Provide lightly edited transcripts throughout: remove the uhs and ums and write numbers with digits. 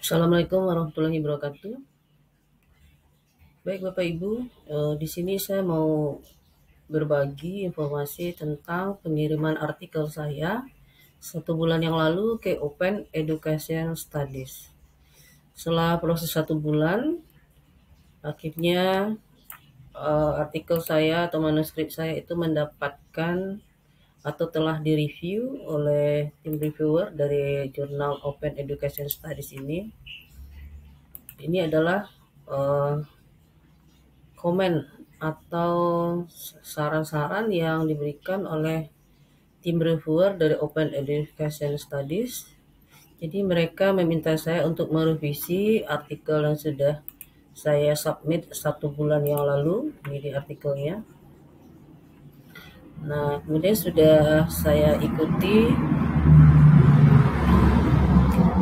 Assalamualaikum warahmatullahi wabarakatuh. Baik Bapak Ibu, di sini saya mau berbagi informasi tentang pengiriman artikel saya 1 bulan yang lalu ke Open Education Studies. Setelah proses 1 bulan, akhirnya artikel saya atau manuskrip saya itu mendapatkan atau telah direview oleh tim reviewer dari jurnal Open Education Studies ini. Ini adalah komen atau saran-saran yang diberikan oleh tim reviewer dari Open Education Studies. Jadi mereka meminta saya untuk merevisi artikel yang sudah saya submit 1 bulan yang lalu. Ini artikelnya. Nah, kemudian sudah saya ikuti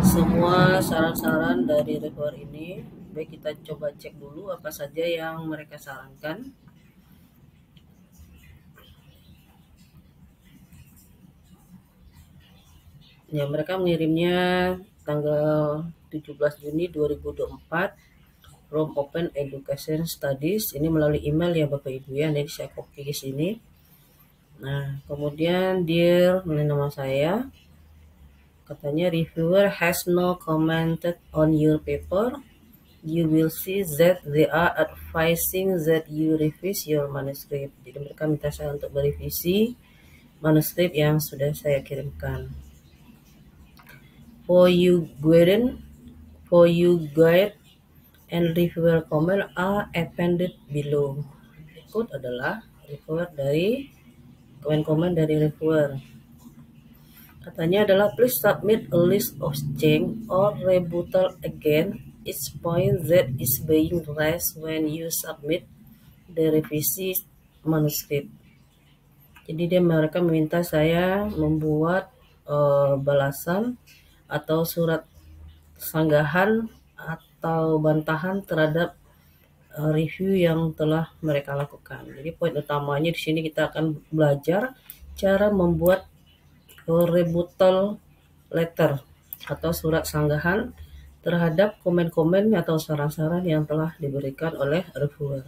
semua saran-saran dari reviewer ini. Baik, kita coba cek dulu apa saja yang mereka sarankan. Ya, mereka mengirimnya tanggal 17 Juni 2024 from Open Education Studies. Ini melalui email ya Bapak Ibu ya. Jadi saya copy di sini. Nah, kemudian dia melalui nama saya. Katanya reviewer has no commented on your paper. You will see that they are advising that you revise your manuscript. Jadi mereka minta saya untuk merevisi manuskrip yang sudah saya kirimkan. For you guide and reviewer comment are appended below. Berikut adalah reviewer dari komen-komen dari reviewer. Katanya adalah please submit a list of change or rebuttal again each point that is being raised when you submit the revisi manuscript. Jadi mereka meminta saya membuat balasan atau surat sanggahan atau bantahan terhadap review yang telah mereka lakukan. Jadi poin utamanya di sini kita akan belajar cara membuat rebuttal letter atau surat sanggahan terhadap komen-komen atau saran-saran yang telah diberikan oleh reviewer.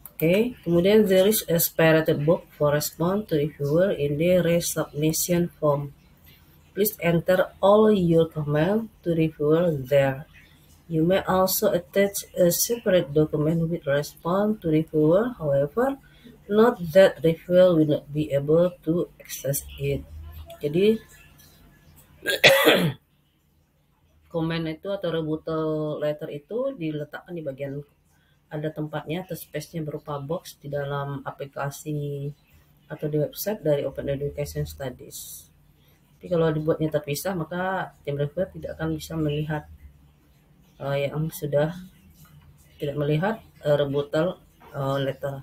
Oke, kemudian there is a separated box for response to reviewer in the resubmission form. Please enter all your comments to reviewer there. You may also attach a separate document with response to reviewer. However, note that reviewer will not be able to access it. Jadi komen itu atau rebuttal letter itu diletakkan di bagian ada tempatnya atau space-nya berupa box di dalam aplikasi atau di website dari Open Education Studies. Tapi kalau dibuatnya terpisah maka tim reviewer tidak akan bisa melihat yang sudah tidak melihat rebuttal letter.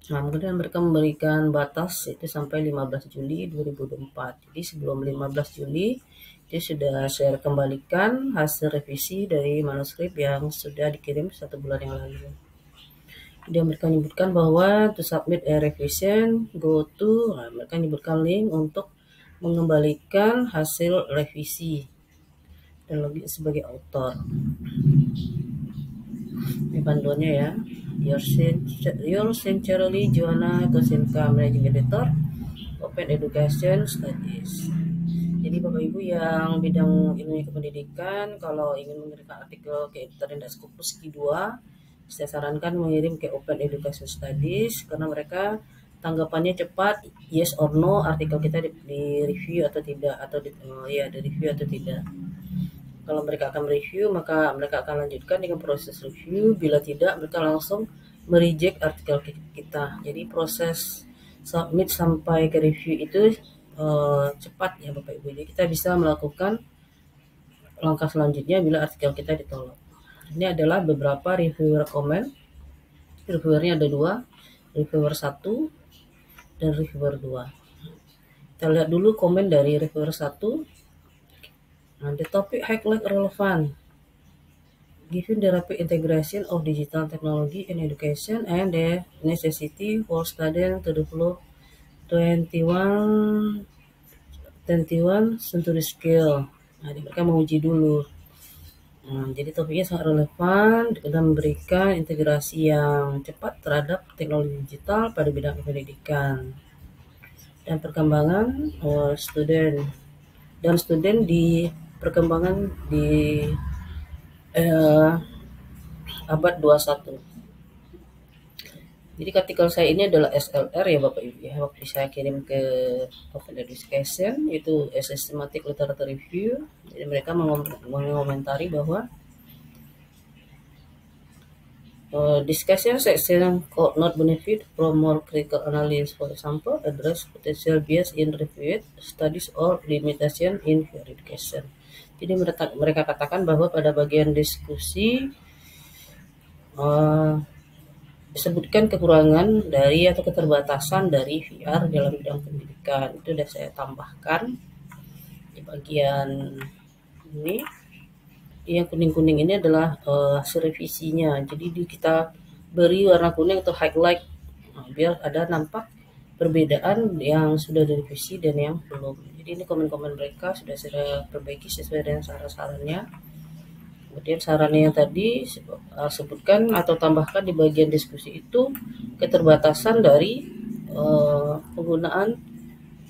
Nah, kemudian mereka memberikan batas itu sampai 15 Juli 2024. Jadi sebelum 15 Juli dia sudah saya kembalikan hasil revisi dari manuskrip yang sudah dikirim 1 bulan yang lalu. Dia mereka menyebutkan bahwa to submit a revision go to, mereka menyebutkan link untuk mengembalikan hasil revisi dan login sebagai author. Ini panduannya ya. Your sincerely Joanna Kosinka, Managing Editor Open Education Studies. Jadi Bapak Ibu yang bidang ilmu kependidikan, kalau ingin mengirimkan artikel ke editor Scopus Q2, saya sarankan mengirim ke Open Education Studies karena mereka tanggapannya cepat, yes or no, artikel kita di review atau tidak, atau di review atau tidak. Kalau mereka akan review, maka mereka akan lanjutkan dengan proses review. Bila tidak, mereka langsung mereject artikel kita. Jadi proses submit sampai ke review itu cepat ya Bapak Ibu. Jadi kita bisa melakukan langkah selanjutnya bila artikel kita ditolak. Ini adalah beberapa reviewer komen. Reviewernya ada 2, reviewer 1 dan reviewer 2. Kita lihat dulu komen dari reviewer 1. The topic highlight relevant given the rapid integration of digital technology in education and the necessity for students to develop 21 21 Century Scale. Nah, mereka menguji dulu. Jadi topiknya sangat relevan dalam memberikan integrasi yang cepat terhadap teknologi digital pada bidang pendidikan dan perkembangan student di perkembangan di eh, abad 21. Jadi artikel saya ini adalah SLR ya Bapak Ibu ya. Waktu saya kirim ke Open Education itu Systematic Literature Review. Jadi mereka mengomentari bahwa discussion section could not benefit from more critical analysis, for example, address potential bias in reviewed studies or limitation in peer education. Jadi mereka katakan bahwa pada bagian diskusi disebutkan kekurangan dari atau keterbatasan dari VR dalam bidang pendidikan. Itu sudah saya tambahkan di bagian ini. Yang kuning-kuning ini adalah hasil revisinya. Jadi kita beri warna kuning atau highlight biar ada nampak perbedaan yang sudah direvisi dan yang belum. Jadi ini komen-komen mereka sudah saya perbaiki sesuai dengan saran-sarannya. Kemudian sarannya yang tadi sebutkan atau tambahkan di bagian diskusi itu keterbatasan dari penggunaan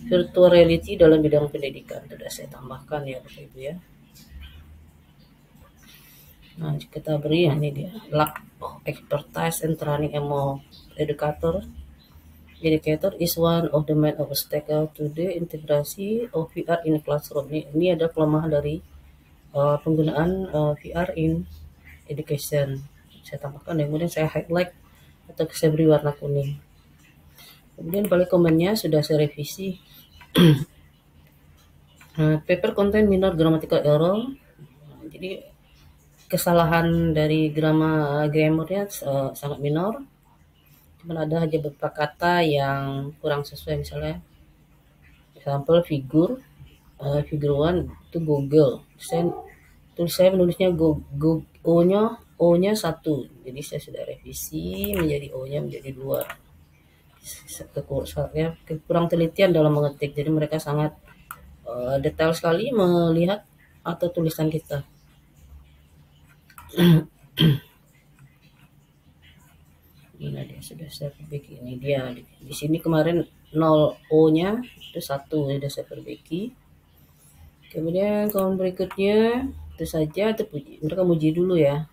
virtual reality dalam bidang pendidikan. Sudah saya tambahkan ya Bapak Ibu ya. Nah, kita beri ini dia lack of expertise and training among educator. Educator is one of the main obstacle to the integrasi of VR in classroom. Ini ada kelemahan dari penggunaan VR in education. Saya tambahkan dan kemudian saya highlight atau saya beri warna kuning. Kemudian balik komennya sudah saya revisi. Paper contain minor grammatical error. Jadi kesalahan dari grammarnya sangat minor. Cuma ada aja beberapa kata yang kurang sesuai, misalnya example figure one itu Google. Saya menulisnya O-nya 1. Jadi saya sudah revisi menjadi O-nya menjadi 2. Kurang telitian dalam mengetik. Jadi mereka sangat detail sekali melihat atau tulisan kita. Ini dia sudah saya perbaiki. Ini dia di sini kemarin 0 O-nya itu 1 sudah saya perbaiki. Kemudian kolom berikutnya itu saja, itu mereka muji dulu ya.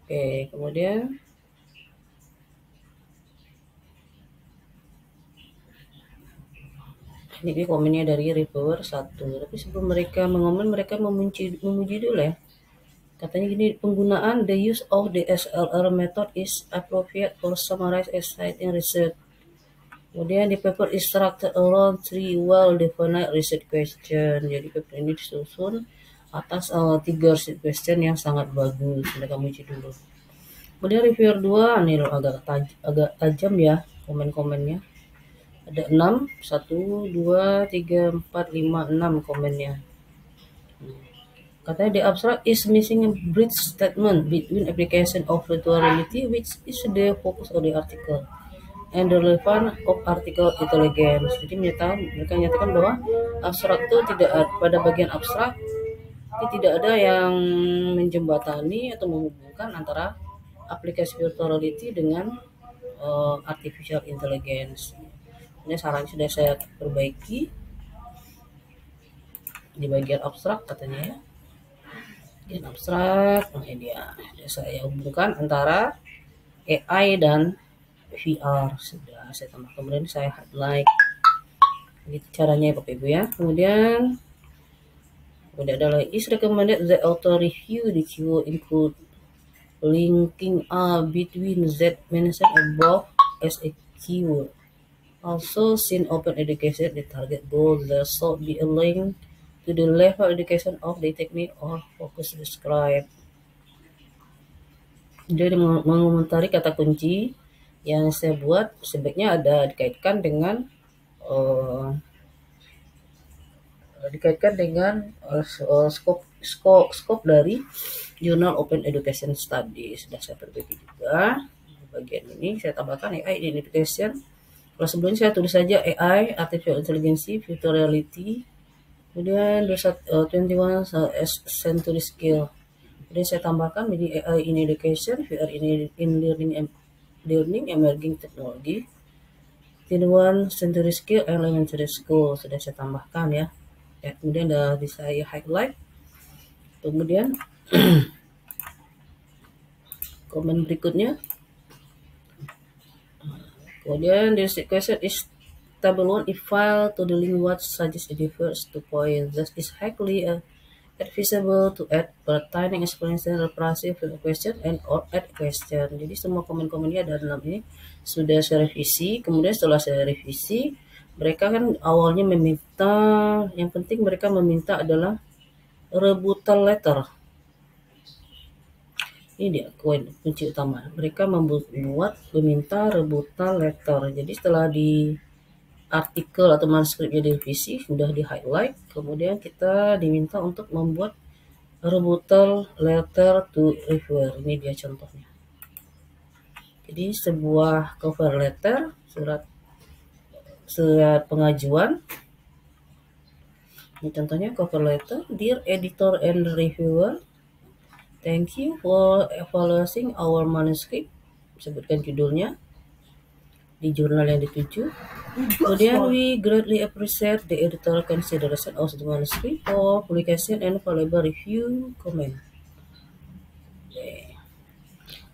Oke, kemudian ini komennya dari reviewer 1. Tapi sebelum mereka mengomen, mereka memuji dulu ya. Katanya gini, penggunaan the use of the SLR method is appropriate for summarize exciting research. Kemudian di paper is structured around 3 well-defined research question. Jadi paper ini disusun atas 3 research question yang sangat bagus. Mereka muji dulu. Kemudian reviewer 2, ini agak tajam ya komen-komennya. Ada 6, 1, 2, 3, 4, 5, 6 komennya. Katanya the abstract is missing a bridge statement between application of virtual reality, which is the focus of the article, and the relevance of article intelligence. Jadi mereka nyatakan bahwa abstrak itu tidak pada bagian abstrak tidak ada yang menjembatani atau menghubungkan antara aplikasi virtual reality dengan artificial intelligence. Ini saran sudah saya perbaiki di bagian abstrak katanya ya. Bagian abstrak, nah ini dia. Saya hubungkan antara AI dan VR. Sudah saya tambah, kemudian saya highlight. Gitu caranya ya Bapak Ibu ya. Kemudian adalah is recommended the auto review the keyword include linking between Z mentioned above as a keyword. Also, since open education the target goal, there should be a link to the level education of the technique or focus described. Jadi mengomentari kata kunci yang saya buat sebaiknya ada dikaitkan dengan scope scope dari Journal Open Education Studies. Sudah saya perbaiki juga. Bagian ini saya tambahkan AI in Education. Kalau sebelumnya saya tulis saja AI, Artificial Intelligence, Future Reality, kemudian 21 Century Skill. Kemudian saya tambahkan menjadi AI in Education, VR in Learning Emerging Technology, 21 Century Skill, Elementary School. Sudah saya tambahkan ya. Kemudian sudah saya highlight. Kemudian komen berikutnya. Kemudian the question is table 1 if file to the link what suggest the first 2 points. This is highly advisable to add pertanyaan explanation rephrase question and or add question. Jadi semua komen-komennya ada dalam ini sudah saya revisi. Kemudian setelah saya revisi, mereka kan awalnya meminta, yang penting mereka meminta adalah rebuttal letter. Ini dia kunci utama. Mereka meminta rebuttal letter. Jadi setelah di artikel atau manuskripnya direvisi, sudah di highlight, kemudian kita diminta untuk membuat rebuttal letter to reviewer. Ini dia contohnya. Jadi sebuah cover letter, surat pengajuan. Ini contohnya cover letter. Dear editor and reviewer, thank you for evaluating our manuscript. Sebutkan judulnya di jurnal yang dituju. Kemudian we greatly appreciate the editor consideration of the manuscript for publication and valuable review comment. Okay.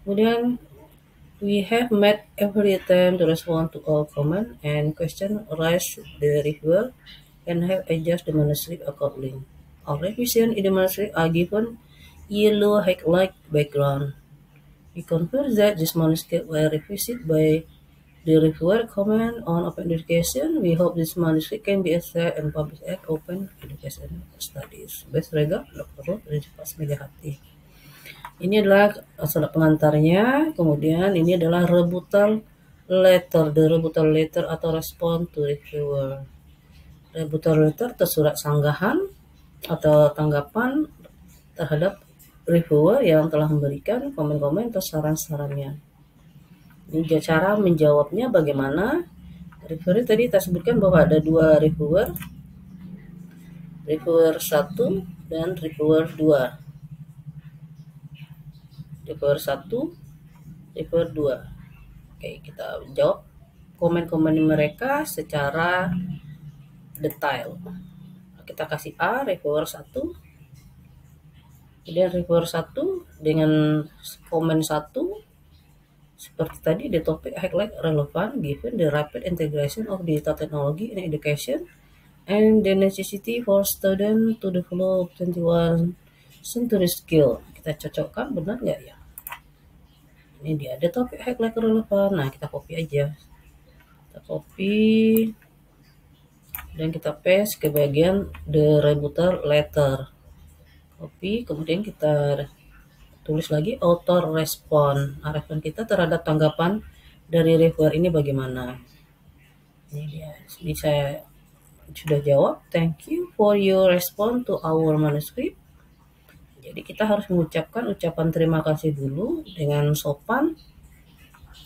Kemudian we have made every attempt to respond to all comment and question raised the reviewer and have adjusted the manuscript accordingly. Our revision in the manuscript are given yellow highlight background. We confirm that this manuscript were revised by the reviewer comment on Open Education. We hope this manuscript can be accepted and published at Open Education Studies. Best regard, Dr. Rizpas Megahati. Ini adalah surat pengantarnya. Kemudian ini adalah rebuttal letter, the rebuttal letter atau respon to reviewer. Rebuttal letter atau surat sanggahan atau tanggapan terhadap reviewer yang telah memberikan komen-komen atau saran-sarannya. Ini cara menjawabnya bagaimana. Reviewer tadi kita sebutkan bahwa ada 2 reviewer. Reviewer 1 dan reviewer 2. Reviewer 1, reviewer 2. Oke, kita jawab komen-komen mereka secara detail. Kita kasih A, reviewer 1. Kemudian reviewer 1 dengan komen 1. Seperti tadi, the topic highlight relevant given the rapid integration of digital technology in education and the necessity for students to develop 21 century skill. Kita cocokkan, benar nggak ya? Ini dia, the topic highlight relevant. Nah, kita copy aja. Kita copy dan kita paste ke bagian the rebuttal letter. Copy, kemudian kita tulis lagi author respon. Nah, respon kita terhadap tanggapan dari reviewer ini bagaimana. Ini dia. Ini saya sudah jawab. Thank you for your response to our manuscript. Jadi kita harus mengucapkan ucapan terima kasih dulu dengan sopan.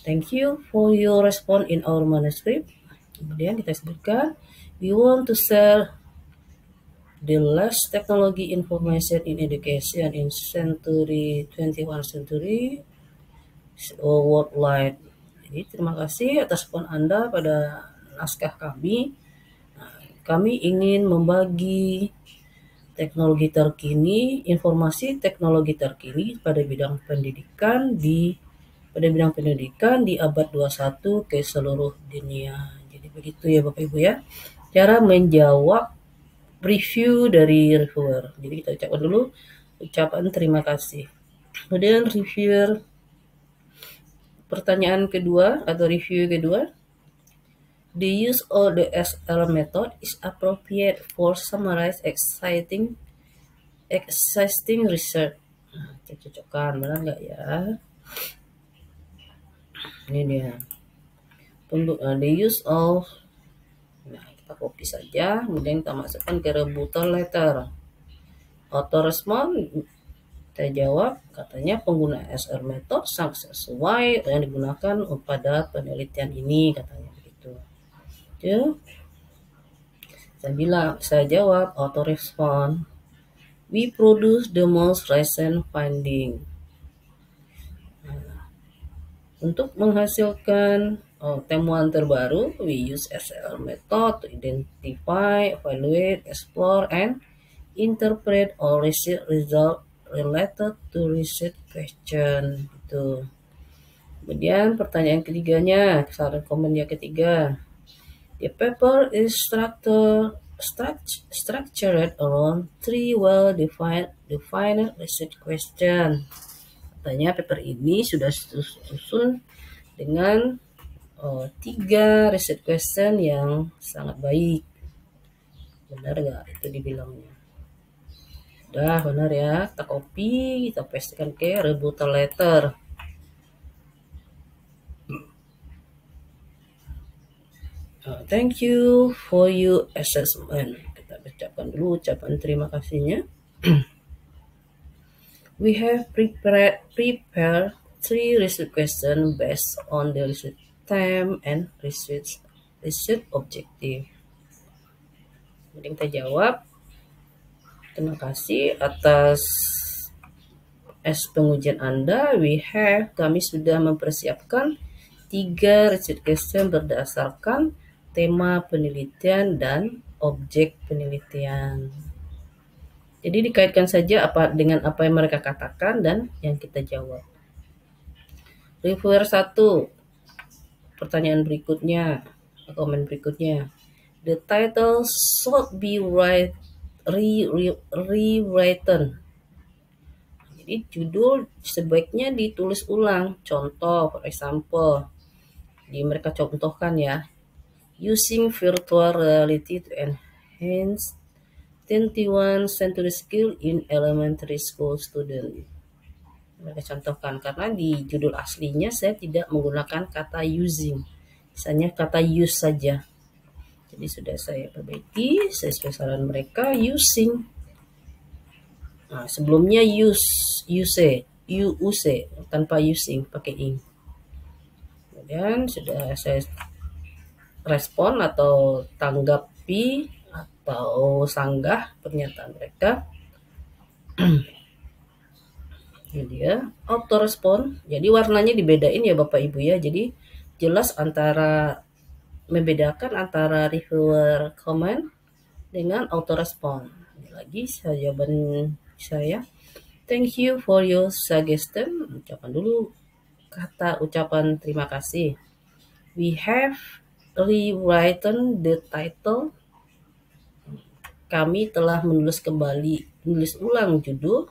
Thank you for your response in our manuscript. Kemudian kita sebutkan, we want to share the latest technology information in education in 21 century worldwide. Jadi terima kasih atas respon Anda pada naskah kami. Kami ingin membagi teknologi terkini, informasi teknologi terkini pada bidang pendidikan di abad 21 ke seluruh dunia. Jadi begitu ya Bapak Ibu ya. Cara menjawab review dari reviewer. Jadi kita ucapkan dulu ucapan terima kasih. Kemudian reviewer pertanyaan kedua atau review kedua. The use of the SL method is appropriate for summarize existing research. Kita cocokkan, benar nggak ya? Ini dia. The use of, nah kita copy saja, kemudian kita masukkan ke rebuttal letter. Auto respon kita jawab, katanya pengguna SR method sangat sesuai yang digunakan pada penelitian ini, katanya begitu. Itu saya jawab auto respon. We produce the most recent finding. Untuk menghasilkan temuan terbaru, we use SR method to identify, evaluate, explore, and interpret all research result related to research question. Itu. Kemudian pertanyaan ketiganya, saran komen yang ketiga. The paper is structured around three well-defined research question. Katanya paper ini sudah disusun dengan 3 research question yang sangat baik. Benar nggak itu dibilangnya? Udah benar ya, kita copy, kita pastekan ke rebuttal letter. Thank you for your assessment. Kita ucapkan dulu ucapan terima kasihnya. We have prepared 3 research questions based on the research theme and research objective. Jadi kita jawab, terima kasih atas pengujian Anda. Kami sudah mempersiapkan 3 research question berdasarkan tema penelitian dan objek penelitian. Jadi dikaitkan saja dengan apa yang mereka katakan dan yang kita jawab. Reviewer 1. Pertanyaan berikutnya, komen berikutnya. The title should be rewritten. Jadi judul sebaiknya ditulis ulang. Contoh, for example. Jadi mereka contohkan ya. Using virtual reality to enhance 21st century skill in elementary school student. Mereka contohkan, karena di judul aslinya saya tidak menggunakan kata using, misalnya kata use saja. Jadi sudah saya perbaiki, saya saran mereka using. Nah, sebelumnya use tanpa using, pakai ing. Kemudian sudah saya respon atau tanggapi atau sanggah pernyataan mereka. Jadi ya, auto respon. Jadi warnanya dibedain ya Bapak Ibu ya. Jadi jelas membedakan antara reviewer comment dengan auto respon. Ini lagi jawaban saya. Thank you for your suggestion. Ucapan dulu ucapan terima kasih. We have rewritten the title. Kami telah menulis ulang judul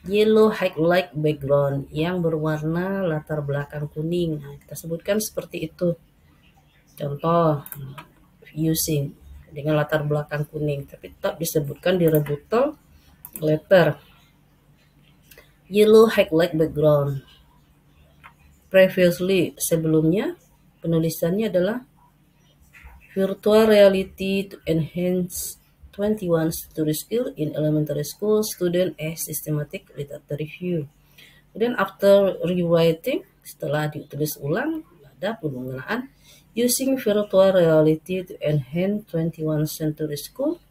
yellow highlight background yang berwarna latar belakang kuning. Nah, kita sebutkan seperti itu. Contoh, using dengan latar belakang kuning, tapi tetap disebutkan di rebuttal letter. Yellow highlight background. Previously, sebelumnya penulisannya adalah virtual reality to enhance 21 story skill in elementary school student as systematic literature review. Kemudian after rewriting, setelah ditulis ulang, ada penggunaan using virtual reality to enhance 21 century school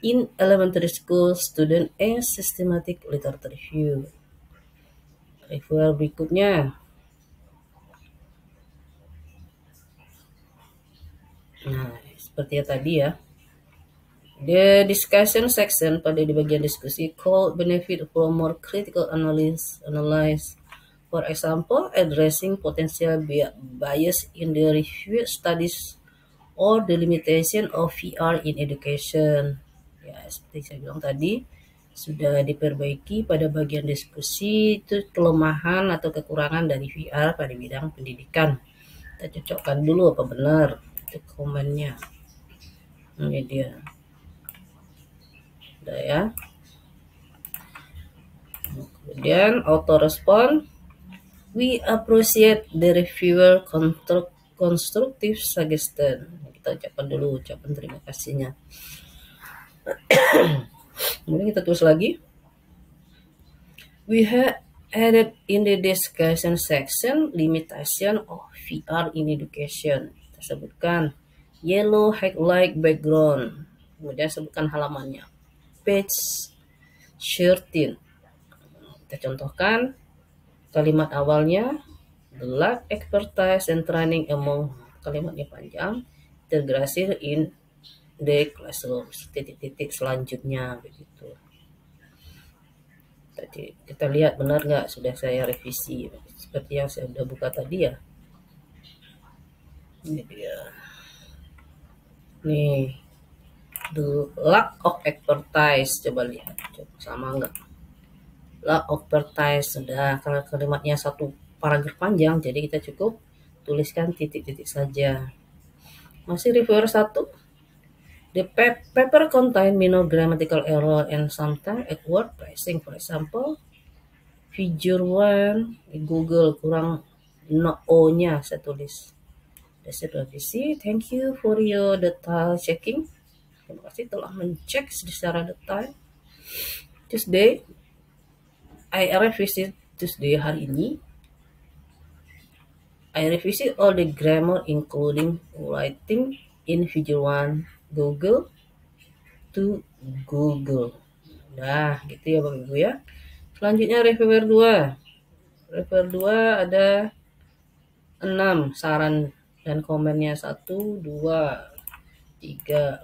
in elementary school student as systematic literature review. Review berikutnya. Nah, seperti yang tadi ya. The discussion section pada di bagian diskusi called benefit from more critical analysis. For example, addressing potential bias in the review studies or the limitation of VR in education. Ya, seperti saya bilang tadi, sudah diperbaiki pada bagian diskusi itu kelemahan atau kekurangan dari VR pada bidang pendidikan. Kita cocokkan dulu apa benar itu komennya. Ini dia. Udah ya. Kemudian auto respon. We appreciate the reviewer constructive suggestion. Kita ucapkan dulu ucapan terima kasihnya. Kemudian kita tulis lagi. We have added in the discussion section limitation of VR in education. Kita sebutkan yellow highlight background. Kemudian sebutkan halamannya. Page 13. Kita contohkan kalimat awalnya. The lack expertise and training among, kalimatnya panjang, integrasi in the classroom. Titik-titik selanjutnya begitu. Tadi kita lihat benar nggak sudah saya revisi seperti yang saya sudah buka tadi ya. Ini dia. Nih, the lack of expertise, coba lihat, coba sama nggak? Lack of expertise sudah, kalau kalimatnya satu paragraf panjang, jadi kita cukup tuliskan titik-titik saja. Masih reviewer 1. The paper contain minor grammatical error and sometimes awkward phrasing. For example, figure 1 di Google kurang no O-nya saya tulis. Saya revisi. Thank you for your detail checking. Terima kasih telah mencek secara detail. Tuesday, I revisi Tuesday hari ini. I revisi all the grammar including writing in figure 1 Google to Google. Nah, gitu ya Bapak Ibu ya. Selanjutnya reviewer 2. Reviewer 2 ada 6 saran dan komennya 1, 2, 3,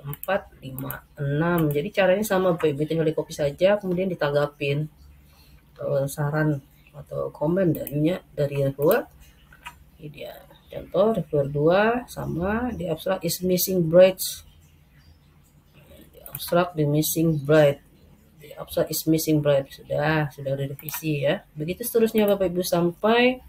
4, 5, 6. Jadi caranya sama Bapak Ibu, tinggal di copy saja kemudian ditanggapin saran atau komen dari reviewer. Ini dia. Contoh reviewer 2 sama di abstrak is missing braids. Abstrak the missing braid. The abstrak is missing braid. Sudah direvisi ya. Begitu seterusnya Bapak Ibu sampai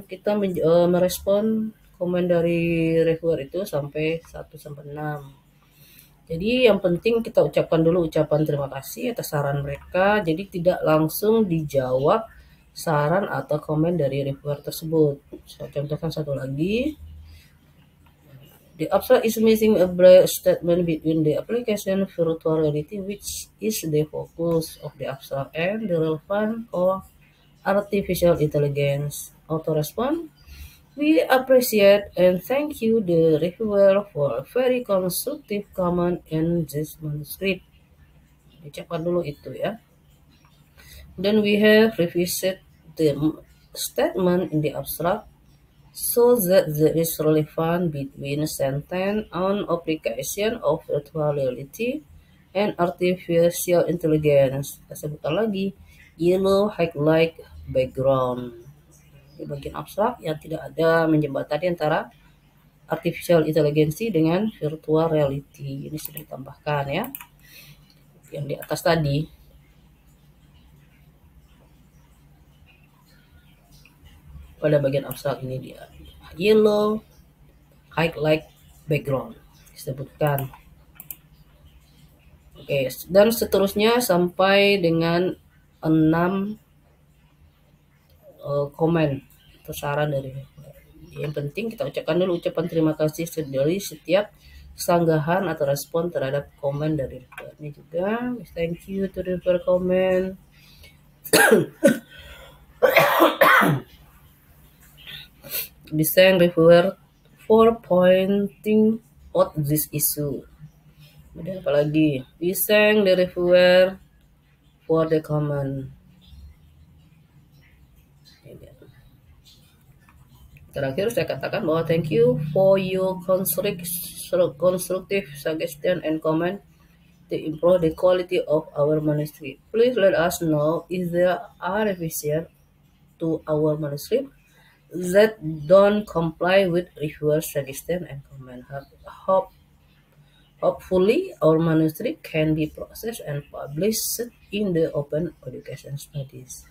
kita merespon komen dari reviewer itu sampai 1 sampai 6. Jadi yang penting kita ucapkan dulu ucapan terima kasih atas saran mereka. Jadi tidak langsung dijawab saran atau komen dari reviewer tersebut. Saya contohkan satu lagi. The abstract is missing a brief statement between the application virtual reality, which is the focus of the abstract, and the relevant or artificial intelligence. Auto respond. We appreciate and thank you the reviewer for a very constructive comment in this manuscript. Diucapkan dulu itu ya. Then we have revised the statement in the abstract so that there is relevance between sentence on application of virtual reality and artificial intelligence. Kita sebutkan lagi yellow highlight background. Di bagian abstrak yang tidak ada menjembatani antara artificial intelligence dengan virtual reality. Ini sudah ditambahkan ya. Yang di atas tadi. Pada bagian abstrak ini dia yellow highlight background disebutkan. Oke, dan seterusnya sampai dengan 6 komen atau saran dari yang penting kita ucapkan dulu ucapan terima kasih dari setiap sanggahan atau respon terhadap komen dari reviewer. Ini juga thank you to reviewer comment. Desain reviewer for pointing out this issue. Kemudian apa lagi? Desain the reviewer for the comment. Terakhir saya katakan bahwa thank you for your constructive suggestion and comment to improve the quality of our manuscript. Please let us know if there are revisions to our manuscript that don't comply with reviewer suggestion and comment. Hopefully, our manuscript can be processed and published in the Open Education Studies.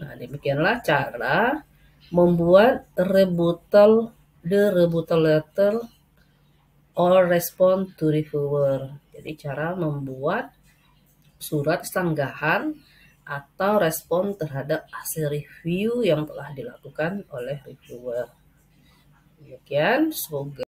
Nah, demikianlah cara membuat rebuttal letter or response to reviewer. Jadi cara membuat surat sanggahan atau respon terhadap hasil review yang telah dilakukan oleh reviewer. Demikian, semoga